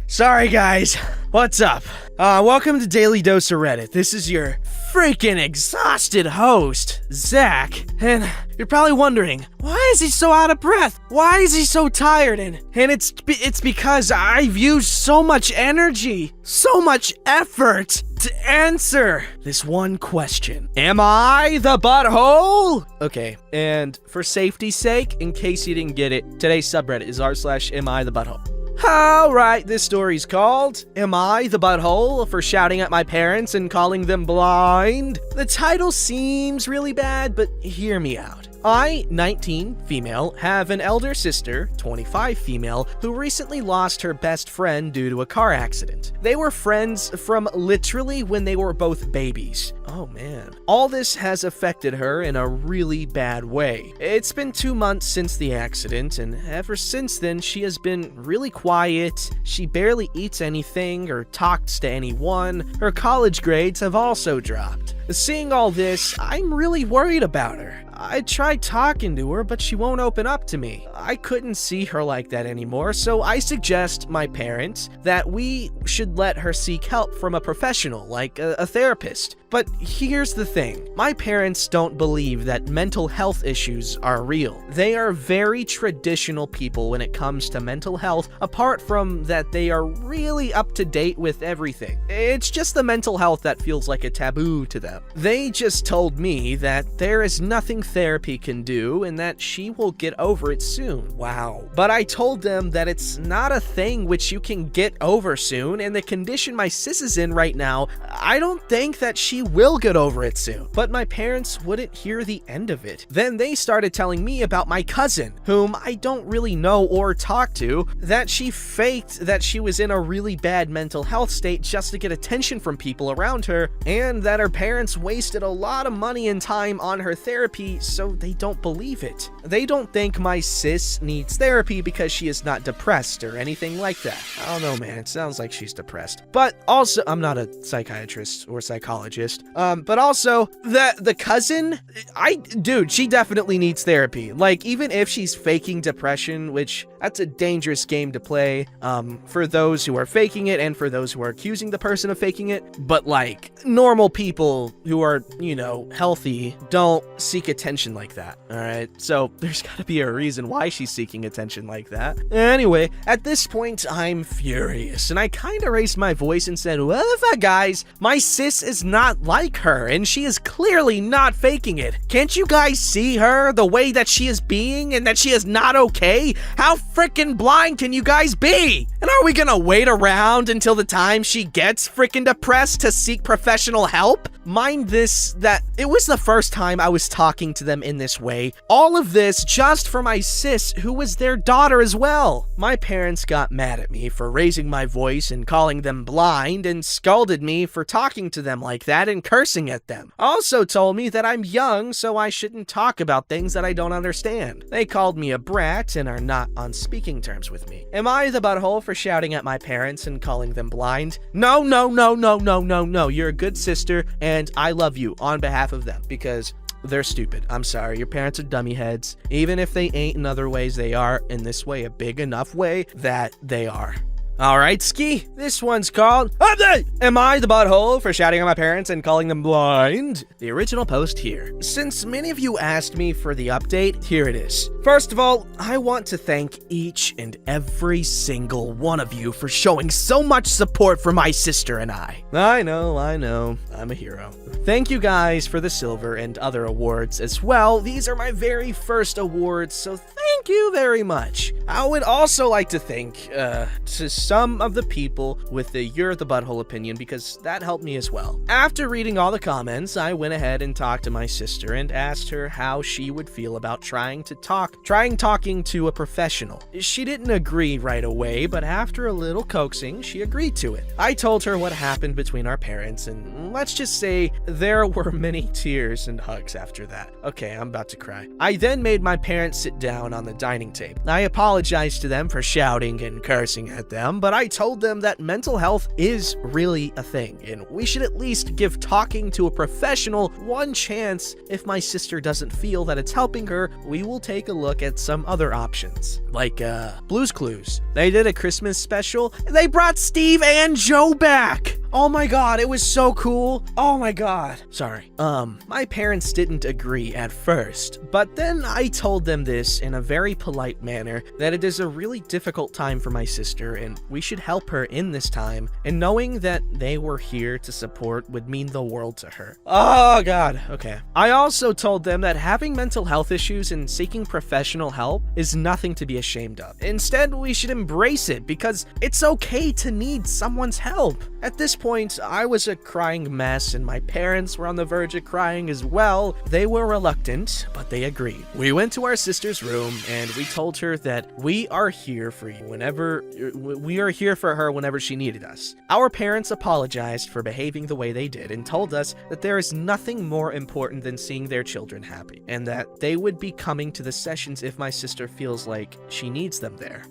Sorry guys, what's up? Welcome to Daily Dose of Reddit. This is your freaking exhausted host, Zach, and you're probably wondering, why is he so out of breath? Why is he so tired? And it's because I've used so much energy, so much effort to answer this one question. Am I the butthole? Okay, and for safety's sake, in case you didn't get it, today's subreddit is r/AmITheButthole. Alright, this story's called Am I the Butthole for Shouting at My Parents and Calling Them Blind? The title seems really bad, but hear me out. I, 19, female, have an elder sister, 25, female, who recently lost her best friend due to a car accident. They were friends from literally when they were both babies. Oh man. All this has affected her in a really bad way. It's been 2 months since the accident, and ever since then she has been really quiet. She barely eats anything or talks to anyone. Her college grades have also dropped. Seeing all this, I'm really worried about her. I tried talking to her, but she won't open up to me. I couldn't see her like that anymore, so I suggest my parents that we should let her seek help from a professional, like a therapist. But here's the thing. My parents don't believe that mental health issues are real. They are very traditional people when it comes to mental health, apart from that they are really up to date with everything. It's just the mental health that feels like a taboo to them. They just told me that there is nothing therapy can do and that she will get over it soon. Wow. But I told them that it's not a thing which you can get over soon, and the condition my sis is in right now, I don't think that she will get over it soon. But my parents wouldn't hear the end of it. Then they started telling me about my cousin, whom I don't really know or talk to, that she faked that she was in a really bad mental health state just to get attention from people around her, and that her parents wasted a lot of money and time on her therapy, so they don't believe it. They don't think my sis needs therapy because she is not depressed or anything like that. I don't know, man. It sounds like she's depressed. But also, I'm not a psychiatrist or psychologist. But also, the cousin, dude, she definitely needs therapy. Like, even if she's faking depression, which that's a dangerous game to play, for those who are faking it and for those who are accusing the person of faking it. But like, normal people who are, healthy don't seek attention like that, alright? So there's gotta be a reason why she's seeking attention like that. Anyway, at this point, I'm furious, and I kinda raised my voice and said, well, the fuck, guys, my sis is not like her, and she is clearly not faking it. Can't you guys see her, the way that she is being, and that she is not okay? How freaking blind can you guys be? And are we gonna wait around until the time she gets freaking depressed to seek professional help? Mind this, that it was the first time I was talking to them in this way. All of this just for my sis, who was their daughter as well. My parents got mad at me for raising my voice and calling them blind, and scolded me for talking to them like that and cursing at them. Also told me that I'm young, so I shouldn't talk about things that I don't understand. They called me a brat and are not on speaking terms with me. Am I the butthole for shouting at my parents and calling them blind? No. You're a good sister, and I love you on behalf of them, because they're stupid. I'm sorry, your parents are dummy heads. Even if they ain't in other ways, they are in this way, a big enough way that they are. Alright, Ski, this one's called Am I the Butthole for Shouting at My Parents and Calling Them Blind? The original post here. Since many of you asked me for the update, here it is. First of all, I want to thank each and every single one of you for showing so much support for my sister and I. I know, I'm a hero. Thank you guys for the silver and other awards as well. These are my very first awards, so thank you very much. I would also like to thank, to some of the people with the You're the Butthole opinion, because that helped me as well. After reading all the comments, I went ahead and talked to my sister and asked her how she would feel about trying talking to a professional. She didn't agree right away, but after a little coaxing, she agreed to it. I told her what happened between our parents, and let's just say there were many tears and hugs after that. Okay, I'm about to cry. I then made my parents sit down on the dining table. I apologized to them for shouting and cursing at them, but I told them that mental health is really a thing, and we should at least give talking to a professional one chance. If my sister doesn't feel that it's helping her, we will take a look at some other options, like Blue's Clues. They did a Christmas special, and they brought Steve and Joe back. Oh my god, it was so cool. Oh my god. Sorry. My parents didn't agree at first, but then I told them this in a very polite manner, that it is a really difficult time for my sister and we should help her in this time, and knowing that they were here to support would mean the world to her. Oh god. Okay. I also told them that having mental health issues and seeking professional help is nothing to be ashamed of. Instead, we should embrace it because it's okay to need someone's help. At this point, I was a crying mess and my parents were on the verge of crying as well. They were reluctant, but they agreed. We went to our sister's room and we told her that we are here for you whenever she needed us. Our parents apologized for behaving the way they did and told us that there is nothing more important than seeing their children happy, and that they would be coming to the sessions if my sister feels like she needs them there.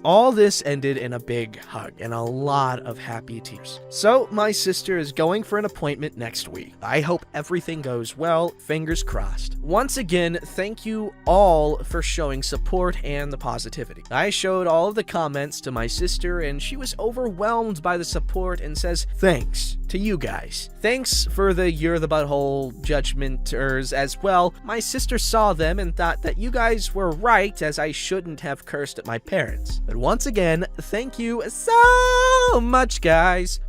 All this ended in a big hug and a lot of happy tears. So my sister is going for an appointment next week. I hope everything goes well. Fingers crossed. Once again, thank you all for showing support and the positivity. I showed all of the comments to my sister and she was overwhelmed by the support and says thanks to you guys. Thanks for the You're the Butthole judgmenters as well. My sister saw them and thought that you guys were right, as I shouldn't have cursed at my parents. But once again, thank you so much, guys.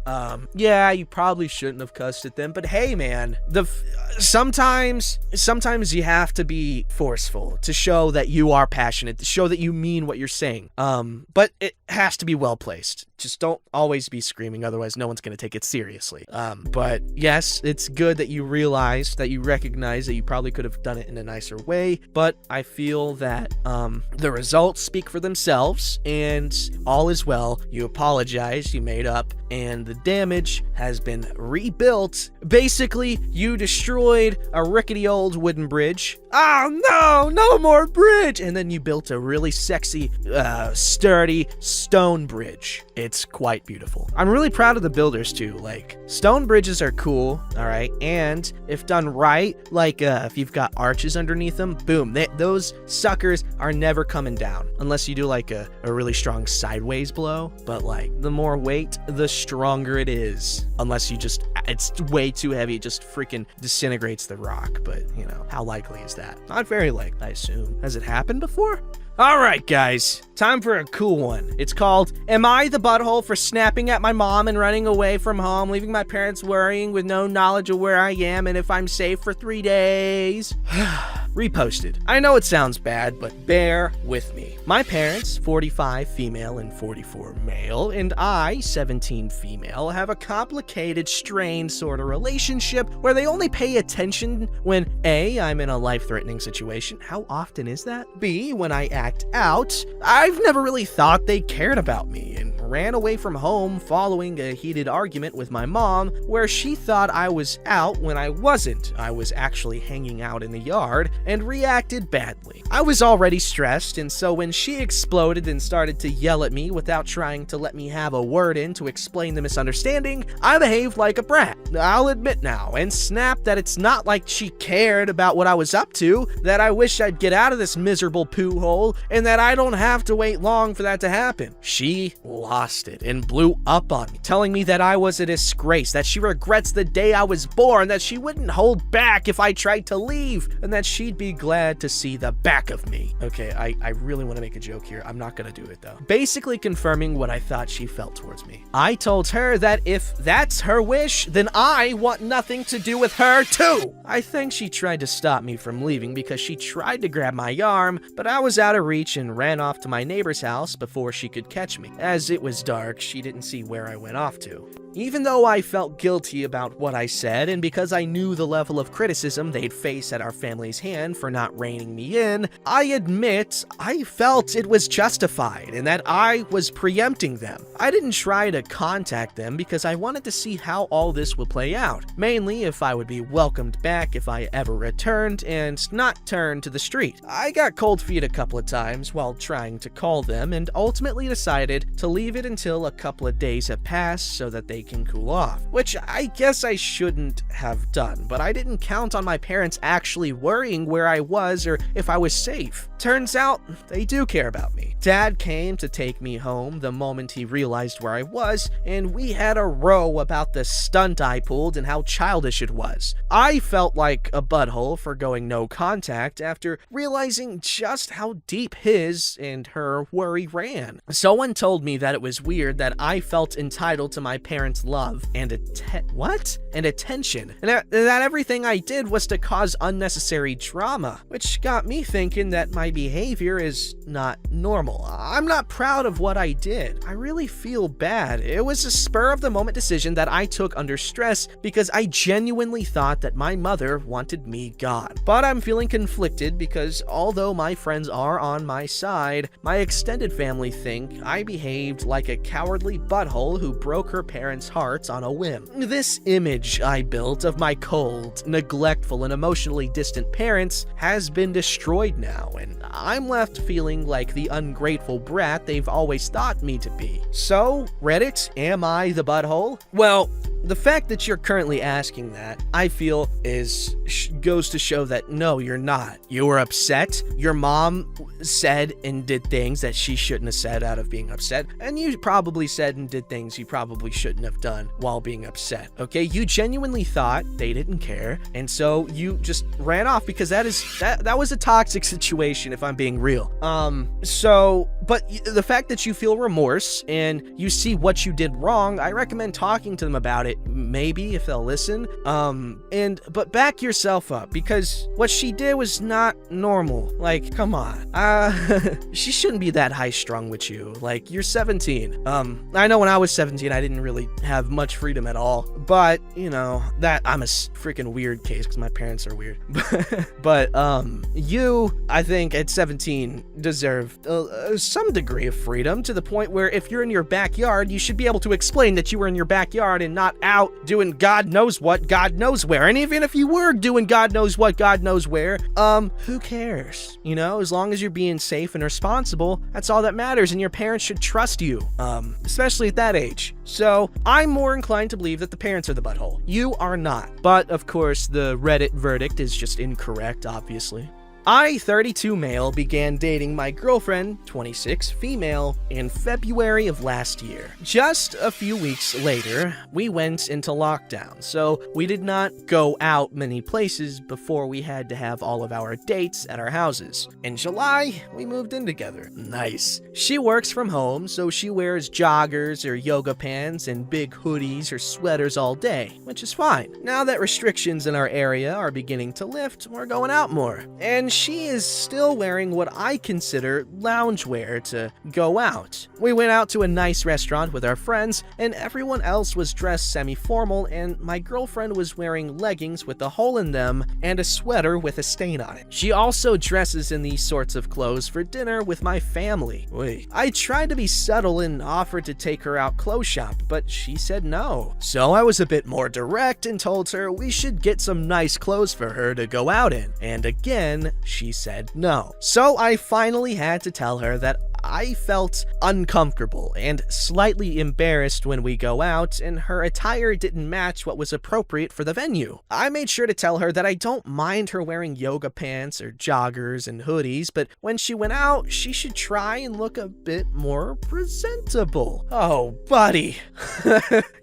Yeah, you probably shouldn't have cussed at them, but hey, man, sometimes you have to be forceful to show that you are passionate, to show that you mean what you're saying. But it has to be well placed. Just don't always be screaming, otherwise no one's gonna take it seriously. But yes, it's good that you recognize that you probably could have done it in a nicer way, but I feel that the results speak for themselves and all is well. You apologized, you made up, and the damage has been rebuilt. Basically, you destroyed a rickety old wooden bridge. Oh no, no more bridge! And then you built a really sexy, sturdy stone bridge. It's quite beautiful. I'm really proud of the builders too. Like, stone bridges are cool, all right? And if done right, like if you've got arches underneath them, boom, those suckers are never coming down. Unless you do like a really strong sideways blow. But like, the more weight, the stronger it is. Unless it's way too heavy, it just freaking disintegrates the rock. But, you know, how likely is that? Not very likely, I assume. Has it happened before? Alright guys, time for a cool one. It's called, Am I the Butthole for snapping at my mom and running away from home, leaving my parents worrying with no knowledge of where I am and if I'm safe for 3 days? Reposted. I know it sounds bad, but bear with me. My parents, 45 female and 44 male, and I, 17 female, have a complicated, strained sort of relationship where they only pay attention when A, I'm in a life-threatening situation. How often is that? B, when I act out. I've never really thought they cared about me and ran away from home following a heated argument with my mom where she thought I was out when I wasn't. I was actually hanging out in the yard and reacted badly. I was already stressed, and so when she exploded and started to yell at me without trying to let me have a word in to explain the misunderstanding, I behaved like a brat, I'll admit now, and snapped that it's not like she cared about what I was up to, that I wish I'd get out of this miserable poo hole, and that I don't have to wait long for that to happen. She lost it and blew up on me, telling me that I was a disgrace, that she regrets the day I was born, that she wouldn't hold back if I tried to leave, and that she'd be glad to see the back of me. Okay, I really want to make a joke here. I'm not gonna do it though. Basically confirming what I thought she felt towards me. I told her that if that's her wish, then I want nothing to do with her too. I think she tried to stop me from leaving because she tried to grab my arm, but I was out of reach and ran off to my neighbor's house before she could catch me, as it was dark, she didn't see where I went off to. Even though I felt guilty about what I said, and because I knew the level of criticism they'd face at our family's hand for not reining me in, I admit I felt it was justified and that I was preempting them. I didn't try to contact them because I wanted to see how all this would play out, mainly if I would be welcomed back if I ever returned and not turned to the street. I got cold feet a couple of times while trying to call them and ultimately decided to leave it until a couple of days had passed so that they can cool off, which I guess I shouldn't have done, but I didn't count on my parents actually worrying where I was or if I was safe. Turns out they do care about me. Dad came to take me home the moment he realized where I was, and we had a row about the stunt I pulled and how childish it was. I felt like a butthole for going no contact after realizing just how deep his and her worry ran. Someone told me that it was weird that I felt entitled to my parents' love and attention, and that everything I did was to cause unnecessary drama, which got me thinking that my behavior is not normal. I'm not proud of what I did. I really feel bad. It was a spur-of-the-moment decision that I took under stress because I genuinely thought that my mother wanted me gone. But I'm feeling conflicted because although my friends are on my side, my extended family think I behaved like a cowardly butthole who broke her parents' hearts on a whim. This image I built of my cold, neglectful, and emotionally distant parents has been destroyed now, and I'm left feeling like the ungrateful brat they've always thought me to be. So, Reddit, am I the butthole? Well, the fact that you're currently asking that, I feel, goes to show that no, you're not. You were upset. Your mom said and did things that she shouldn't have said out of being upset, and you probably said and did things you probably shouldn't have done while being upset. Okay, you genuinely thought they didn't care, and so you just ran off because that was a toxic situation, if I'm being real. But the fact that you feel remorse and you see what you did wrong, I recommend talking to them about it, maybe if they'll listen. But back yourself up, because what she did was not normal. Like, come on. She shouldn't be that high-strung with you. Like, you're 17. I know when I was 17, I didn't really have much freedom at all, but, you know, that I'm a freaking weird case because my parents are weird. But, you, I think, at 17, deserve some degree of freedom, to the point where if you're in your backyard, you should be able to explain that you were in your backyard and not out doing God knows what, God knows where. And even if you were doing God knows what, God knows where, who cares? You know, as long as you're being safe and responsible, that's all that matters, and your parents should trust you, especially at that age. So, I'm more inclined to believe that the parents are the butthole. You are not. But, of course, the Reddit verdict is just incorrect, obviously. I, 32 male, began dating my girlfriend, 26 female, in February of last year. Just a few weeks later, we went into lockdown, so we did not go out many places before we had to have all of our dates at our houses. In July, we moved in together. Nice. She works from home, so she wears joggers or yoga pants and big hoodies or sweaters all day, which is fine. Now that restrictions in our area are beginning to lift, we're going out more. And she is still wearing what I consider loungewear to go out. We went out to a nice restaurant with our friends, and everyone else was dressed semi-formal, and my girlfriend was wearing leggings with a hole in them and a sweater with a stain on it. She also dresses in these sorts of clothes for dinner with my family. I tried to be subtle and offered to take her out clothes shop, but she said no. So I was a bit more direct and told her we should get some nice clothes for her to go out in, and again, she said no. So I finally had to tell her that I felt uncomfortable and slightly embarrassed when we go out, and her attire didn't match what was appropriate for the venue. I made sure to tell her that I don't mind her wearing yoga pants or joggers and hoodies, but when she went out, she should try and look a bit more presentable. Oh, buddy.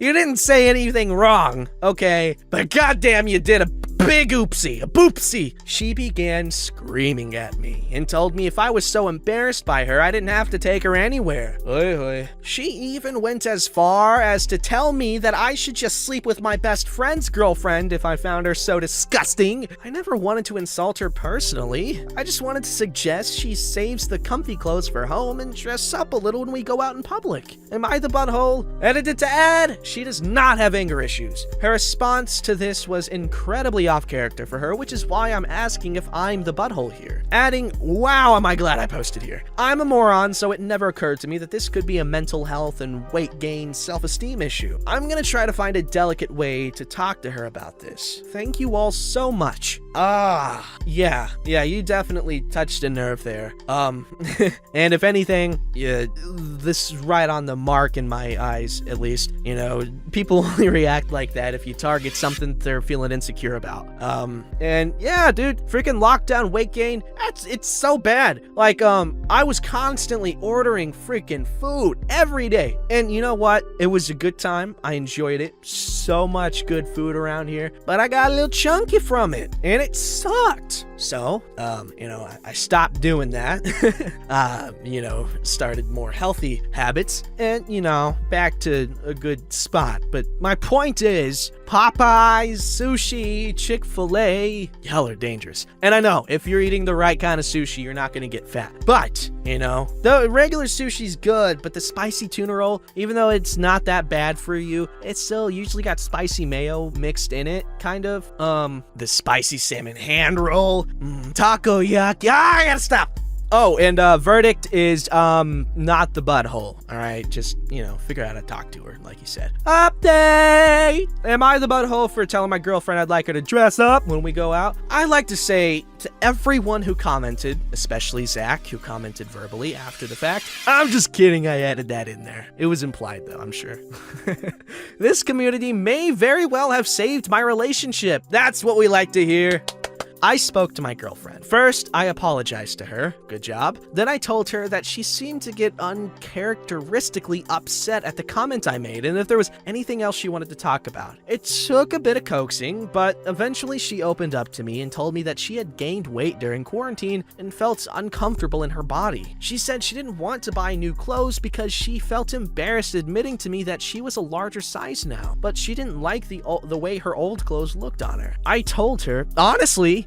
You didn't say anything wrong, okay? But goddamn, you did a bit big oopsie, a boopsie. She began screaming at me and told me if I was so embarrassed by her, I didn't have to take her anywhere. Oi, oi. She even went as far as to tell me that I should just sleep with my best friend's girlfriend if I found her so disgusting. I never wanted to insult her personally. I just wanted to suggest she saves the comfy clothes for home and dress up a little when we go out in public. Am I the butthole? Edited to add, she does not have anger issues. Her response to this was incredibly off character for her, which is why I'm asking if I'm the butthole here. Adding, wow, am I glad I posted here. I'm a moron, so it never occurred to me that this could be a mental health and weight gain self-esteem issue. I'm gonna try to find a delicate way to talk to her about this. Thank you all so much. Yeah, you definitely touched a nerve there. And if anything, yeah, this is right on the mark in my eyes, at least. You know, people only react like that if you target something they're feeling insecure about. And yeah, dude, freaking lockdown weight gain, it's so bad. Like, I was constantly ordering freaking food every day. And you know what? It was a good time. I enjoyed it. So much good food around here, but I got a little chunky from it, and it sucked. So, you know, I stopped doing that. You know, started more healthy habits, and, you know, back to a good spot. But my point is, Popeyes, sushi, Chick-fil-A, y'all are dangerous. And I know, if you're eating the right kind of sushi, you're not gonna get fat. But, you know, the regular sushi's good, but the spicy tuna roll, even though it's not that bad for you, it's still usually got spicy mayo mixed in it, kind of. The spicy salmon hand roll, taco yuck. I gotta stop. Oh, and verdict is not the butthole. All right, just, you know, figure out how to talk to her, like you said. Update! Am I the butthole for telling my girlfriend I'd like her to dress up when we go out? I like to say to everyone who commented, especially Zach, who commented verbally after the fact, I'm just kidding, I added that in there. It was implied though, I'm sure. This community may very well have saved my relationship. That's what we like to hear. I spoke to my girlfriend. First, I apologized to her. Good job. Then I told her that she seemed to get uncharacteristically upset at the comment I made and if there was anything else she wanted to talk about. It took a bit of coaxing, but eventually she opened up to me and told me that she had gained weight during quarantine and felt uncomfortable in her body. She said she didn't want to buy new clothes because she felt embarrassed admitting to me that she was a larger size now, but she didn't like the way her old clothes looked on her. I told her, honestly,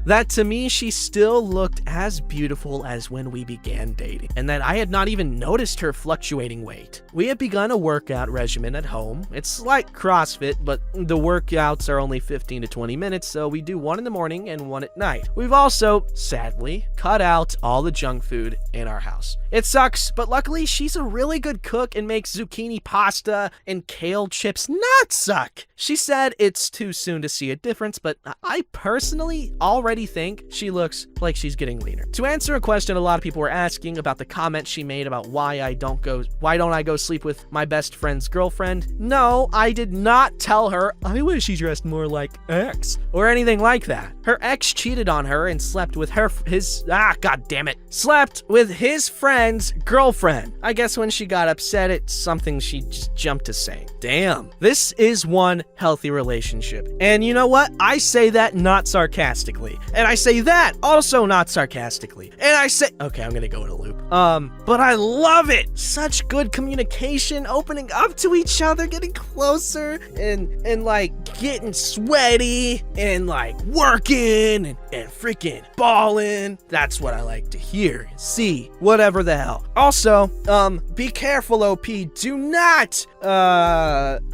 that to me she still looked as beautiful as when we began dating, and that I had not even noticed her fluctuating weight. We have begun a workout regimen at home. It's like CrossFit, but the workouts are only 15 to 20 minutes, so we do one in the morning and one at night. We've also, sadly, cut out all the junk food in our house. It sucks, but luckily she's a really good cook and makes zucchini pasta and kale chips not suck. She said it's too soon to see a difference, but I personally already think she looks like she's getting leaner. To answer a question a lot of people were asking about the comment she made about why don't I go sleep with my best friend's girlfriend? No, I did not tell her I wish she dressed more like X or anything like that. Her ex cheated on her and slept with slept with his friend's girlfriend. I guess when she got upset, it's something she just jumped to saying. Damn, this is one healthy relationship. And you know what? I say that not sarcastically. And I say that also not sarcastically. And I say, okay, I'm gonna go in a loop. But I love it. Such good communication, opening up to each other, getting closer, and like getting sweaty, and like working, and freaking balling. That's what I like to hear and see, whatever the hell. Also, be careful, OP. Do not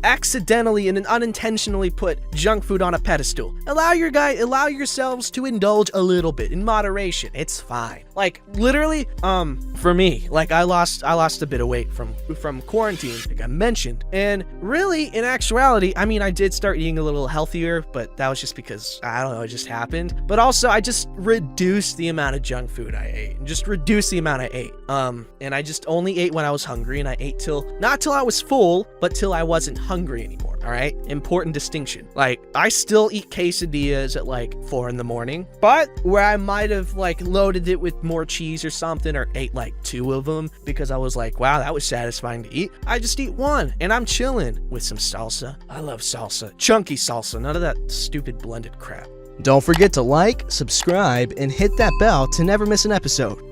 accidentally and unintentionally put junk food on a pedestal. Allow yourselves to indulge a little bit in moderation. It's fine. Like literally, for me, like I lost a bit of weight from quarantine, like I mentioned, and really, in actuality, I mean, I did start eating a little healthier, but that was just because I don't know, it just happened. But also, I just reduced the amount of junk food I ate, just reduced the amount I ate. And I just only ate when I was hungry, and I ate not till I was full, but till I wasn't hungry anymore. All right, important distinction. Like I still eat quesadillas at like 4 a.m, but where I might have like loaded it with more cheese or something, or ate like 2 of them because I was like, wow, that was satisfying to eat. I just eat one and I'm chilling with some salsa. I love salsa, chunky salsa, none of that stupid blended crap. Don't forget to like, subscribe, and hit that bell to never miss an episode.